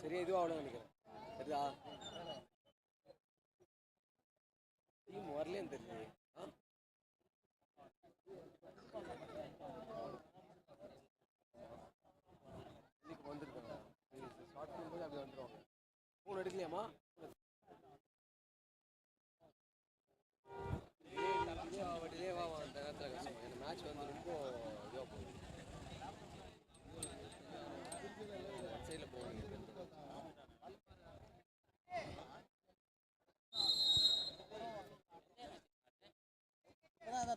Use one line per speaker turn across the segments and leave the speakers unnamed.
சரியா இதுவும் ஆகணும்னு நினைக்கிறேன். சரிதா டீம் வரலேன்னு தெரியுது. இன்னைக்கு வந்துருக்காங்க. ஸ்டார்ட் பண்ணும்போது அப்படி வந்துடுவாங்க. ஃபோன் எடுக்கலையாமா? டிலே வா அந்த நேரத்தில் கஷ்டம். எனக்கு மேட்ச் வந்து ரொம்ப இதுவாக போகுது. சைடில் போவாங்க.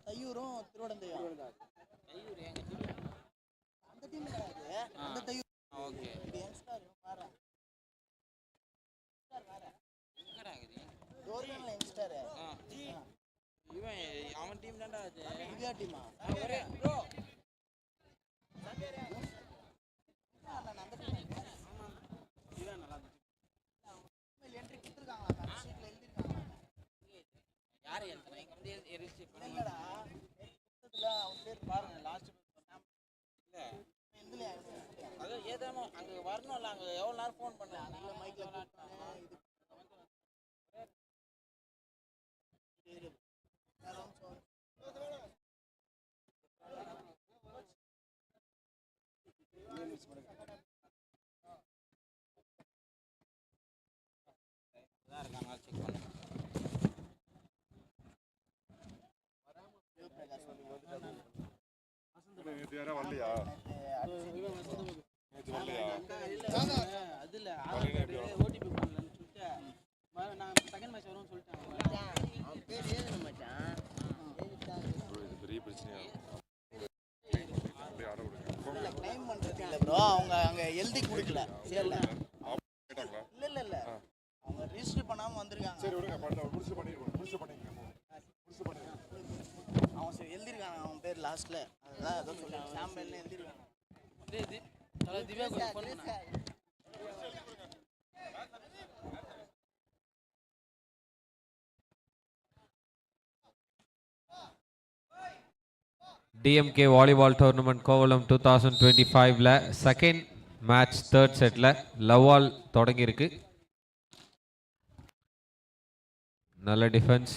தையூரும் திருவடந்தையும் அந்த டீம் கிடையாது. அந்த தையூர் ஓகே. இது யங்ஸ்டர் வேற. எங்கடா இது? டோரியன்ல யங்ஸ்டர். இவன் அவன் டீம் தான்டா அது. திவ்யா டீமா? ஒரே ப்ரோ. அந்த டீம். ஆமா. இவன் நல்லா இருக்கு. என்ட்ரி கொடுத்திருக்காங்களா? ஷீட்ல எழுதிருக்காங்க. யார் எழுதுனா? இங்க வந்து எரிச்சு இல்லடா. இதுல அவன் பேர் பாருங்க லாஸ்ட் இல்ல. இதுல அது ஏதேமோ அங்க வரணும்ல. அங்க எவ்வளவு நேரம் ஃபோன் பண்ணேன். அங்க மைக்ல கூப்பிட்டானே இது சரி. அவங்க அங்க எழுதி கொடுக்கல. இல்ல இல்ல அவங்க ரிஜிஸ்டர் பண்ணாம வந்திருக்காங்க. சரி விடுங்க அவன் சரி எழுதிருக்காங்க. அவன் பேர் லாஸ்ட்ல அதான் ஏதோ சொல்றாங்க. சாம்பல்னு எழுதிருக்காங்க. திவ்யா கூட ஃபோன் பண்ணா.
DMK வாலிபால் டோர்னமெண்ட் கோவலம் 2025ல செகண்ட் மேட்ச் தேர்ட் செட்ல லவால் தொடங்கியிருக்கு. நல்ல டிஃபென்ஸ்.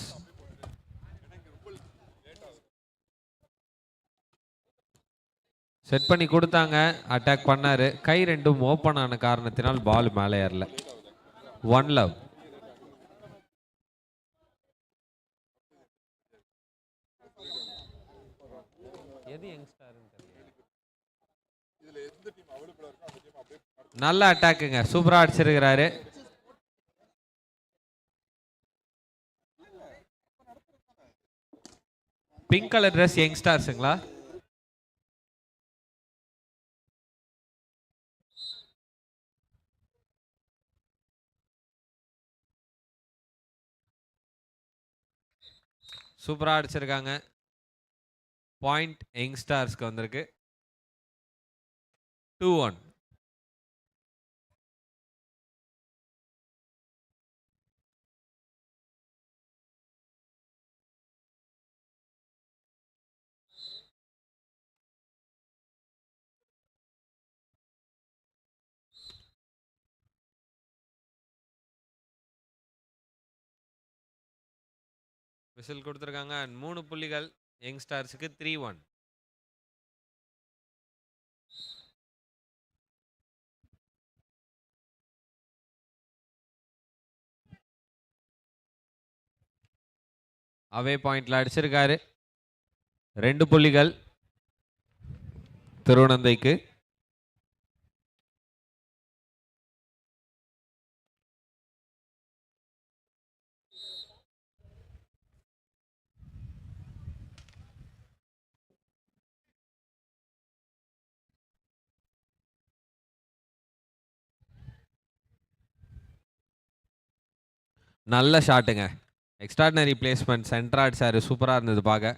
செட் பண்ணி கொடுத்தாங்க. அட்டாக் பண்ணாரு. கை ரெண்டும் ஓப்பன் ஆன காரணத்தினால் பால் மேலே ஏறல. 1 லவ். நல்ல அட்டாக்குங்க. சூப்பரா அடிச்சிருக்கிறாரு. பிங்க் கலர் ட்ரெஸ் யங்ஸ்டார்ஸுங்களா? சூப்பரா அடிச்சிருக்காங்க. பாயிண்ட் யங்ஸ்டார்ஸ்க்கு வந்திருக்கு. 2-1. விசில் கொடுத்துருக்காங்க. 3 புள்ளிகள் யங்ஸ்டார்ஸுக்கு. 3-1. அவே பாயிண்ட்ல அடிச்சிருக்காரு. 2 புள்ளிகள் திருவனந்தைக்கு. நல்ல ஷாட்டுங்க. Extraordinary placement. சென்டரா அடிச்சாரு. சூப்பரா இருந்தது பார்க்க.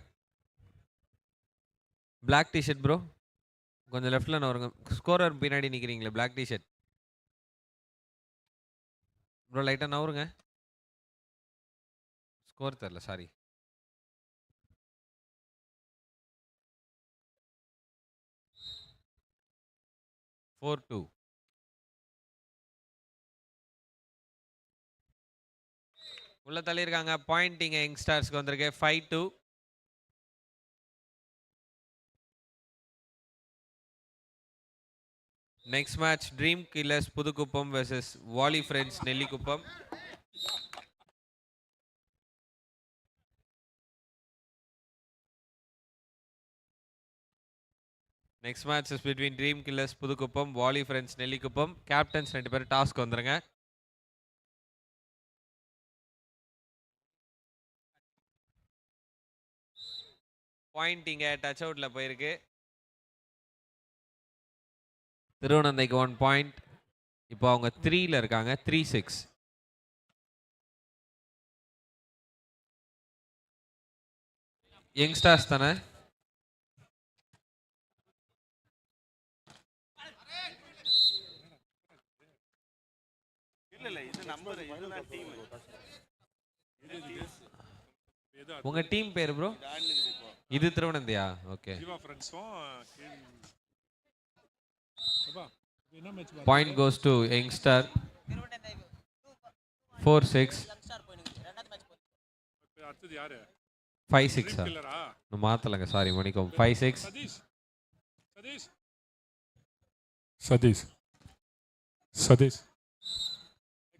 பிளாக் டிஷர்ட் ப்ரோ கொஞ்சம் லெஃப்ட்ல நவருங்க. ஸ்கோரர் பின்னாடி நிக்கிறீங்களே பிளாக் டிஷர்ட் ப்ரோ, லைட்டா நவருங்க. ஸ்கோர் தெரியல, சாரி. 4-2. உள்ள தள்ளியிருக்காங்க. பாயிண்ட் இங்க யங்ஸ்டார்ஸ்க்கு வந்திருக்கு. 5-2. Next match dream killers Puthukuppam versus Vali friends Nellikuppam. Next match is between dream killers Puthukuppam Vali friends Nellikuppam. Captains 2 பேர் டாஸ்க் வந்துருங்க. பாயிண்ட் இங்க டச் அவுட்ல போயிருக்கு. திருவனந்தைக்கு 1 பாயிண்ட். இப்போ அவங்க 3ல இருக்காங்க. 3-6. யங்ஸ்டார்ஸ் தானே? உங்க டீம் பேர் ப்ரோ? இது திருவனந்தையா? Okay. Point goes to youngstar. 4-6. 5-6 மாத்தலங்க, சாரி மணிக்கும். 5-6.
சதீஷ்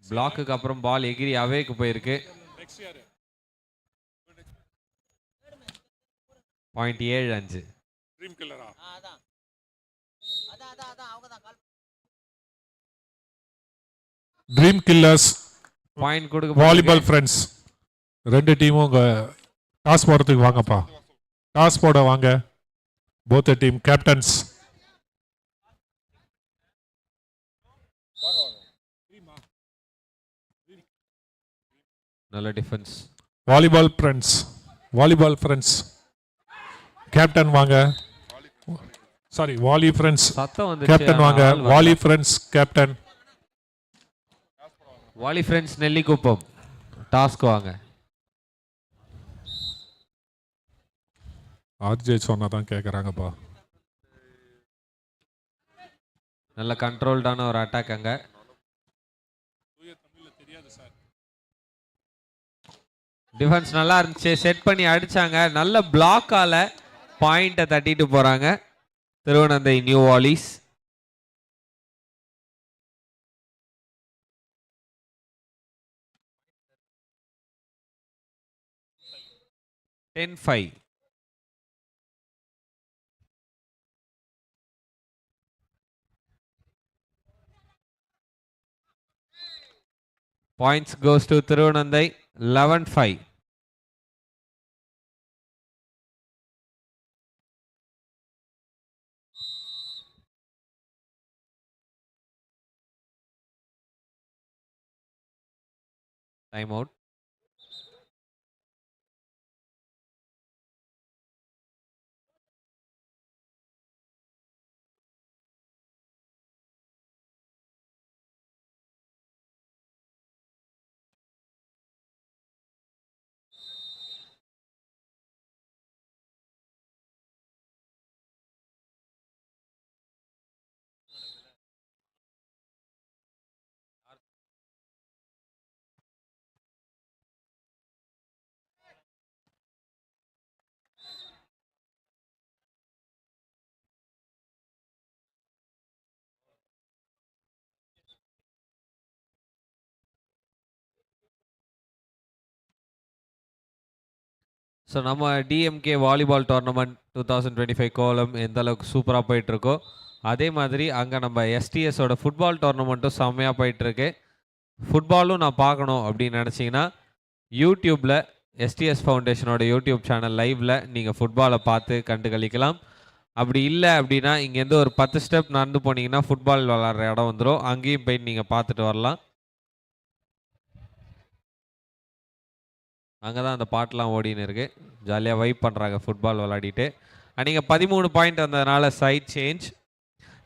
பிளாக்குக்கு அப்புறம் பால் எகிரி அவேக்கு போயிருக்கு. பாயிண்ட் 7-5.
ட்ரீம் கில்லர்ஸ்
பாயிண்ட் கொடுக்க
வாலிபால் ஃப்ரெண்ட்ஸ் 2 டீமும் டாஸ் போடுறதுக்கு வாங்கப்பா. டாஸ் போட வாங்க. Both team captains.
நல்ல டிஃபென்ஸ்.
வாலிபால் ஃப்ரெண்ட்ஸ் கேப்டன் வாங்க. சாரி, வாலி ஃப்ரெண்ட்ஸ்
சத்தம் வந்து
கேப்டன் வாங்க. Volley friends captain.
Volley friends Nellikuppam task வாங்க.
ஆர்ஜே சொன்னாதான் கேட்குறாங்கப்பா.
நல்ல கண்ட்ரோல்டான ஒரு அட்டாக் அங்க. டிஃபென்ஸ் நல்லா இருந்துச்சு. செட் பண்ணி அடிச்சாங்க. நல்ல பிளாக்கால பாயிண்ட்டை தட்டிட்டு போறாங்க Tirunandai new volleys. (10-5). Points goes to Tirunandai. 11-5. Time out. So நம்ம டிஎம்கே வாலிபால் டோர்னமெண்ட் 2025 கோலம் எந்த அளவுக்கு சூப்பராக போயிட்டுருக்கோ அதே மாதிரி அங்கே நம்ம எஸ்டிஎஸோட ஃபுட்பால் டோர்னமெண்ட்டும் செம்மையாக போயிட்டுருக்கு. ஃபுட்பாலும் நான் பார்க்கணும் அப்படின்னு நினச்சிங்கன்னா யூடியூப்பில் எஸ்டிஎஸ் ஃபவுண்டேஷனோட யூடியூப் சேனல் லைவில் நீங்கள் ஃபுட்பாலை பார்த்து கண்டு கழிக்கலாம். அப்படி இல்லை அப்படின்னா இங்கேருந்து ஒரு 10 ஸ்டெப் நடந்து போனீங்கன்னா ஃபுட்பால் விளாட்ற இடம் வந்துடும். அங்கேயும் போய் நீங்கள் பார்த்துட்டு வரலாம். அங்கே தான் அந்த பாட்டெலாம் ஓடின்னு இருக்கு. ஜாலியாக வைப் பண்ணுறாங்க ஃபுட்பால் விளாடிட்டு. நீங்கள் 13 பாயிண்ட் வந்ததுனால side change.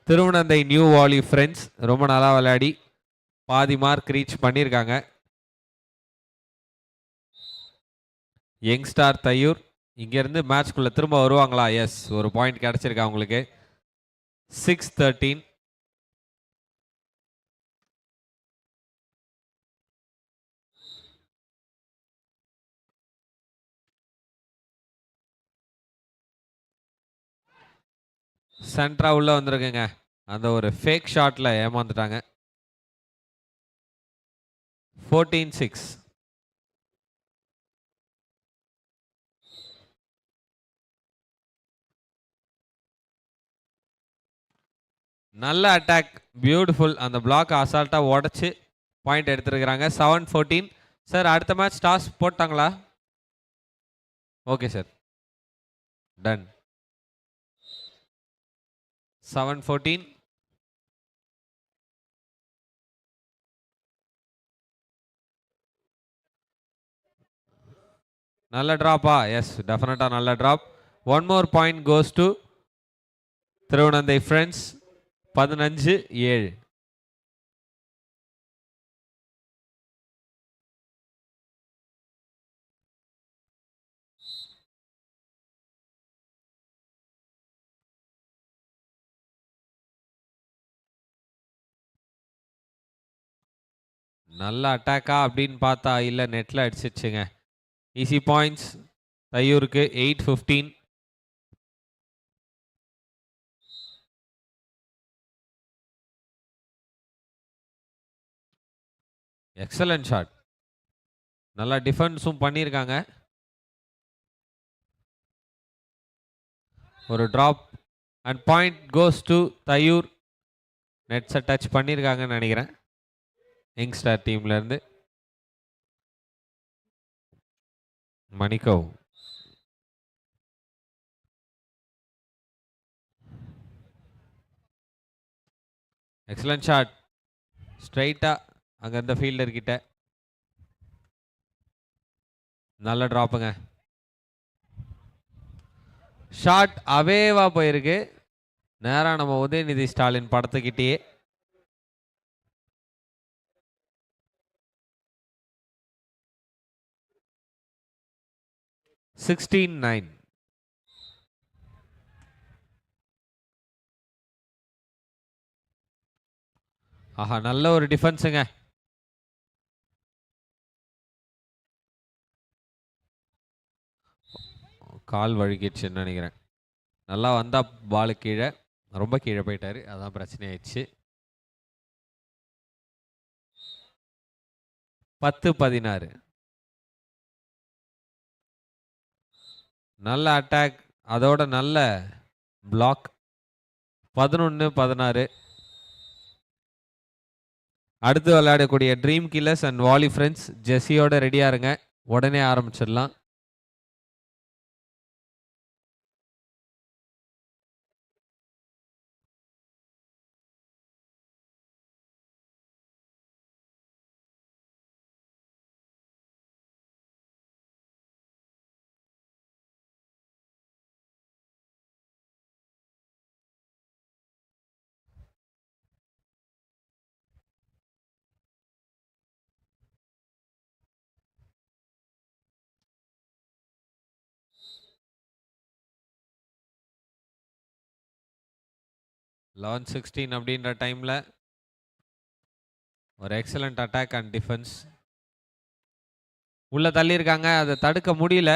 Tirunandai new volley friends ரொம்ப நல்லா விளையாடி பாதி மார்க் ரீச் பண்ணியிருக்காங்க. யங்ஸ்டார் தையூர் இங்கேருந்து மேட்ச்குள்ளே திரும்ப வருவாங்களா? எஸ், ஒரு பாயிண்ட் கிடச்சிருக்கா அவங்களுக்கு. 6-13. சென்ட்ரா உள்ள வந்திருக்குங்க. அந்த ஒரு ஃபேக் ஷாட்ல ஏமாந்துட்டாங்க. 14-6. நல்ல அட்டாக், பியூட்டிஃபுல். அந்த பிளாக் அசால்ட்டா உடைச்சு பாயிண்ட் எடுத்துருக்காங்க. 7-14. சார் அடுத்த மேட்ச் டாஸ் போட்டாங்களா? Okay sir, done. 7-14. நல்ல ட்ராப்பா? எஸ், டெஃபினட்டா நல்ல drop. One more point goes to Tirunandai friends. 15-7. நல்ல அட்டாக்கா அப்படின்னு பார்த்தா இல்லை, நெட்டில் அடிச்சிச்சுங்க. ஈஸி பாயிண்ட்ஸ் தையூருக்கு. 8-15. Excellent shot. நல்லா டிஃபென்ஸும் பண்ணியிருக்காங்க. ஒரு drop and point goes to Thaiyur. நெட்ஸை டச் பண்ணியிருக்காங்கன்னு நினைக்கிறேன் யங்ஸ்டார் டீம்லேருந்து. மணிக்கவ். Excellent shot. ஸ்ட்ரைட்டாக அங்கே இருந்த ஃபீல்டர் கிட்ட. நல்ல ட்ராப்புங்க. ஷாட் அவேவா போயிருக்கு. நேராக நம்ம உதயநிதி ஸ்டாலின் படத்துக்கிட்டே. (16-9). ஆஹா, நல்ல ஒரு டிஃபென்ஸுங்க. கால் வழுக்கிடுச்சுன்னு நினைக்கிறேன். நல்லா வந்தா பாலு கீழே, ரொம்ப கீழே போயிட்டாரு, அதான் பிரச்சனை ஆயிடுச்சு. 10-16. நல்ல அட்டாக், அதோட நல்ல பிளாக். 11-16. அடுத்து விளையாடக்கூடிய dream killers and volley friends ஜெஸியோட ரெடியா இருங்க, உடனே ஆரம்பிச்சிடலாம். லெவன் 16 அப்படின்ற டைம்ல ஒரு எக்ஸலண்ட் அட்டாக் அண்ட் டிஃபென்ஸ். உள்ள தள்ளியிருக்காங்க, அதை தடுக்க முடியல.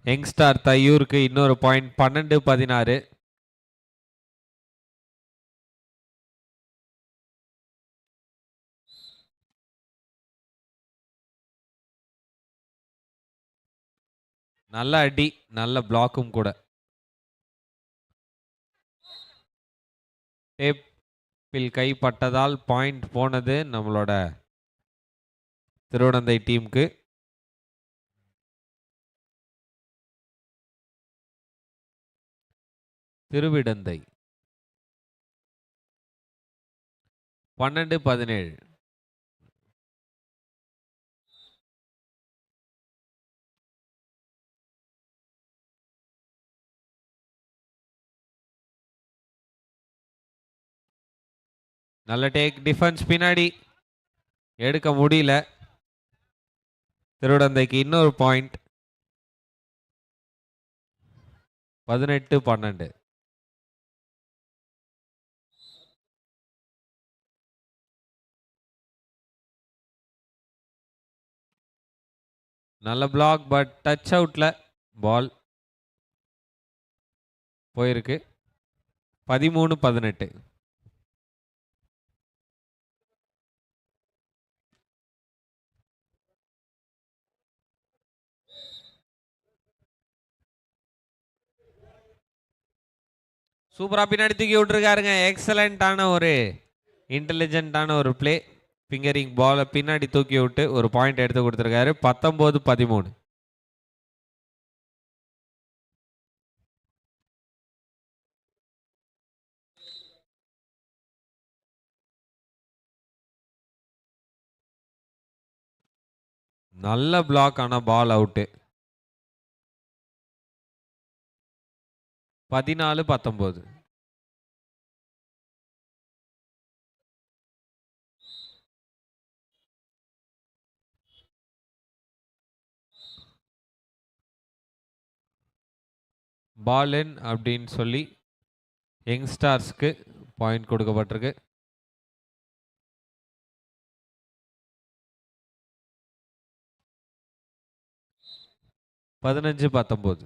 யங்ஸ்டார் தையூருக்கு இன்னொரு பாயிண்ட். 12-16. நல்ல அடி, நல்ல பிளாக்கும் கூட. டேப்பில் கைப்பட்டதால் பாயிண்ட் போனது நம்மளோட திருவனந்தை டீமுக்கு. திருவிடந்தை 12-17. நல்ல டேக், டிஃபென்ஸ் பின்னாடி எடுக்க முடியல. திருவிடந்தைக்கு இன்னொரு பாயிண்ட். 18-12. நல்ல பிளாக், பட் டச் அவுட்ல பால். போயிருக்கு. 13-18. சூப்பரா பின்னாடி தூக்கி விட்டுருக்காருங்க. எக்ஸலண்டான ஒரு இன்டெலிஜென்ட்டான ஒரு பிளே. ஃபிங்கரிங் பாலை பின்னாடி தூக்கி விட்டு ஒரு பாயிண்ட் எடுத்து கொடுத்துருக்காரு. 19-13. நல்ல பிளாக், ஆனா பால் அவுட்டு. 14-19. பால் இன் அப்படின்னு சொல்லி யங்ஸ்டார்ஸ்க்கு பாயிண்ட் கொடுக்கப்பட்டிருக்கு. பதினஞ்சு 19.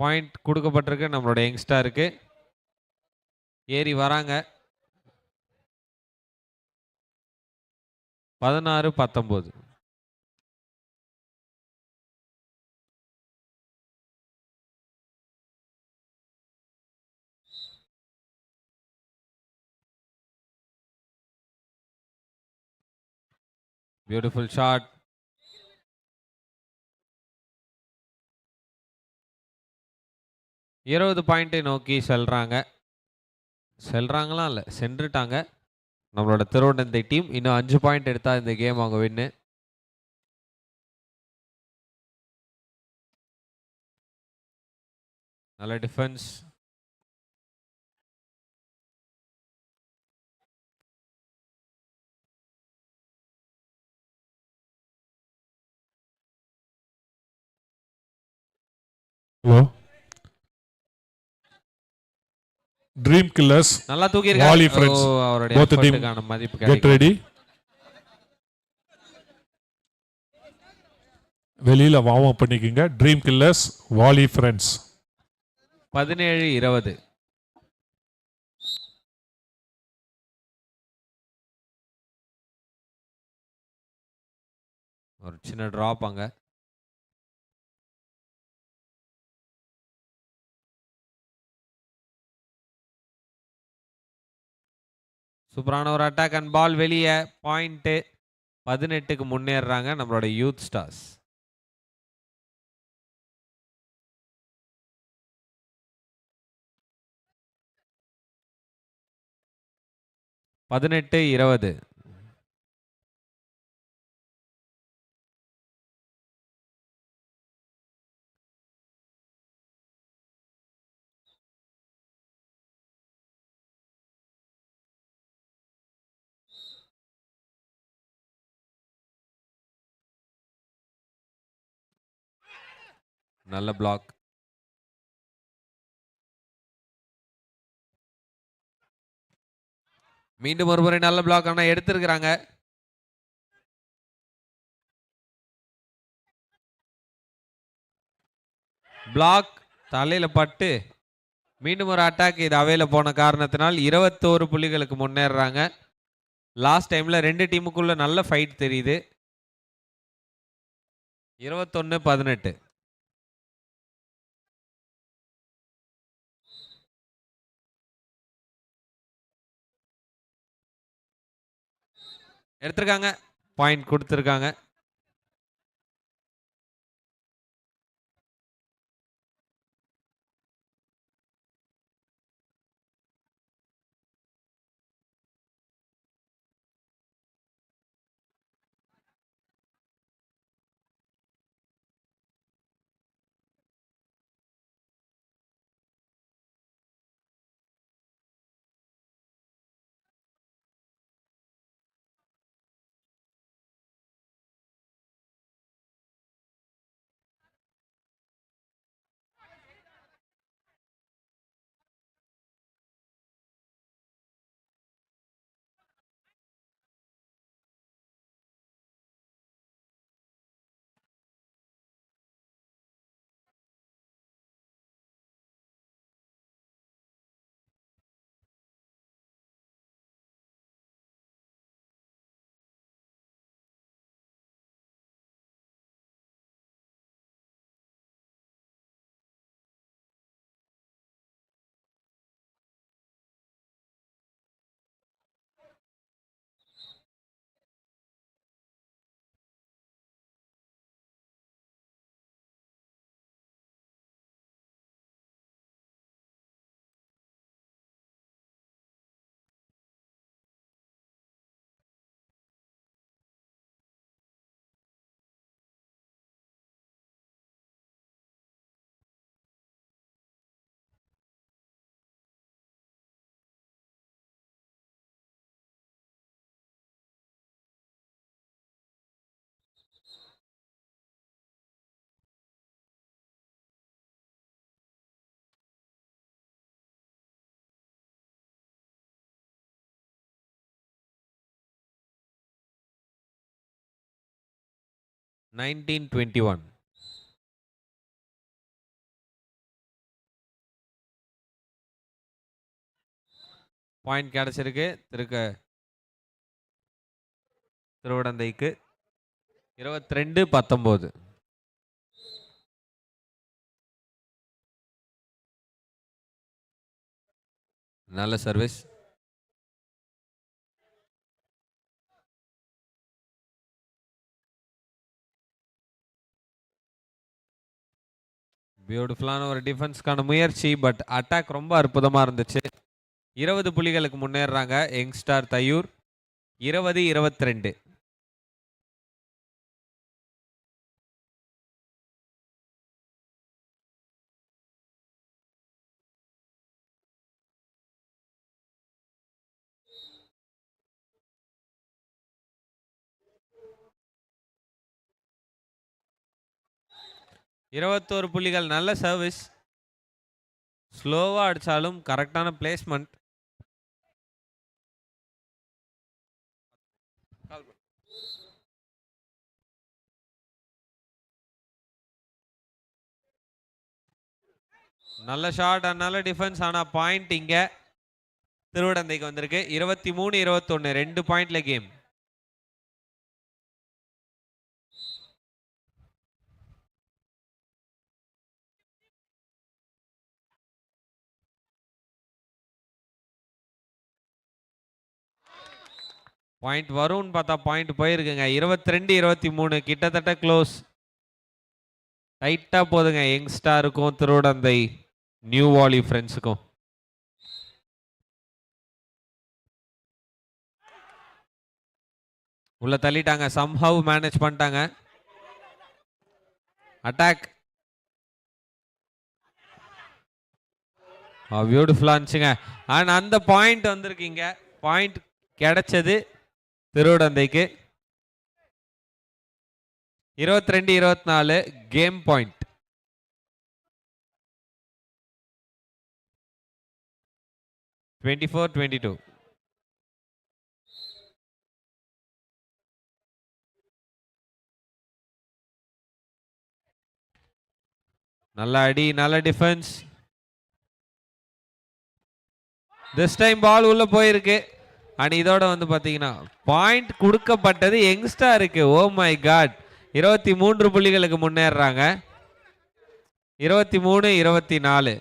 பாயிண்ட் கொடுக்கப்பட்டிருக்கு நம்மளோட யங்ஸ்டாருக்கு. ஏறி வராங்க. 16-19. Beautiful shot. இருபது பாயிண்டை நோக்கி செல்றாங்களா இல்லை சென்றுட்டாங்க நம்மளோட திருவண்ணந்தை டீம். இன்னும் 5 பாயிண்ட் எடுத்தா இந்த கேம் அவங்க வின்னு. நல்ல டிஃபென்ஸ்.
ஹலோ, ட்ரீம் கில்லர்ஸ்
நல்லா தூக்கி
வாலி
இருக்காரு.
ஃப்ரெண்ட்ஸ்
அவருடைய
both team
எஃபர்ட்டுக்கான மதிப்பு
get
கிடைக்கும்.
ready. வெளியில வார்ம் அப் பண்ணிக்கங்க. Dream killers Vali friends.
17-20. ஒரு சின்ன டிராப் அங்க. சூப்பரான ஒரு அட்டாக் அண்ட் பால் வெளியே. பாயிண்ட் 18க்கு முன்னேறாங்க நம்மளோட யூத் ஸ்டார்ஸ். பதினெட்டு 20. நல்ல பிளாக். மீண்டும் ஒரு முறை நல்ல பிளாக், ஆனா எடுத்திருக்கிறாங்க. பிளாக் தலையில பட்டு மீண்டும் ஒரு அட்டாக். இது அவையில போன காரணத்தினால் 21 புள்ளிகளுக்கு முன்னேறாங்க. லாஸ்ட் டைம்ல 2 டீமுக்குள்ள நல்ல ஃபைட் தெரியுது. 21-18. எடுத்திருக்காங்க. பாயிண்ட் கொடுத்திருக்காங்க. 19-21. பாயிண்ட் கிடைச்சிருக்கு திருவிடந்தைக்கு. 22-19. நல்ல சர்வீஸ். பியூட்டிஃபுல்லான ஒரு டிஃபென்ஸ்க்கான முயற்சி, பட் அட்டாக் ரொம்ப அற்புதமாக இருந்துச்சு. 20 புள்ளிகளுக்கு முன்னேறாங்க யங்ஸ்டார் தையூர். 20-22. இருபத்தோரு புள்ளிகள். நல்ல சர்வீஸ். ஸ்லோவா அடிச்சாலும் கரெக்டான பிளேஸ்மெண்ட். நல்ல ஷாட் அண்ட் நல்ல டிஃபென்ஸ். ஆனா பாயிண்ட் இங்க திருவிடந்தைக்கு வந்திருக்கு. 23-21. 2 பாயிண்ட்ல கேம். பாயிண்ட் வரும்னு பார்த்தா பாயிண்ட் போயிருக்குங்க. 22-23. கிட்டத்தட்ட க்ளோஸ். டைட்டா போதுங்க யங்ஸ்டாருக்கும் திருவிடந்தை நியூ வாலி ஃப்ரெண்ட்ஸுக்கும். உள்ள தள்ளிட்டாங்க. சம்ஹவ் மேனேஜ் பண்ணிட்டாங்க. அட்டாக் பியூட்டிஃபுல்லா இருந்துச்சுங்க. அண்ட் அந்த பாயிண்ட் வந்திருக்கீங்க. பாயிண்ட் கிடைச்சது திருவிடந்தைக்கு. 22-24. Game point. (24-22). நல்ல அடி, நல்ல டிஃபென்ஸ். திஸ் டைம் பால் உள்ள போயிருக்கு. அண்ட் இதோட வந்து பாத்தீங்கன்னா பாயிண்ட் கொடுக்கப்பட்டது யங்ஸ்டாருக்கு. Oh my God. 23 புள்ளிகளுக்கு முன்னேறாங்க. 23-24.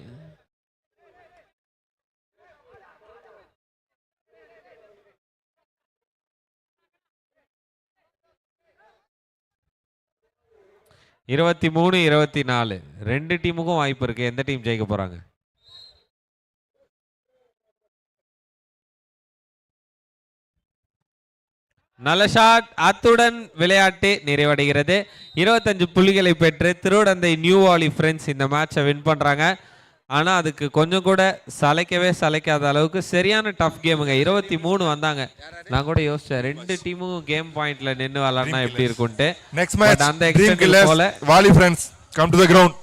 ரெண்டு டீமுக்கும் வாய்ப்பு இருக்கு. எந்த டீம் ஜெயிக்க போறாங்க? நல்ல ஷாட். அத்துடன் விளையாட்டு நிறைவடைகிறது. 25 புள்ளிகளை பெற்று திருவிடந்தை நியூ வாலி ஃப்ரெண்ட்ஸ் இந்த மேட்சை வின் பண்றாங்க. ஆனா அதுக்கு கொஞ்சம் கூட சளைக்காத அளவுக்கு சரியான டஃப் கேமுங்க. 23 வந்தாங்க. நான் கூட யோசிச்சேன் 2 டீமும் கேம் பாயிண்ட்ல நின்னு விளையாடினா எப்படி இருக்கும்ட்டு.
Next match,
அந்த எக்ஸ்டெண்ட் போல
Wali friends come to the ground.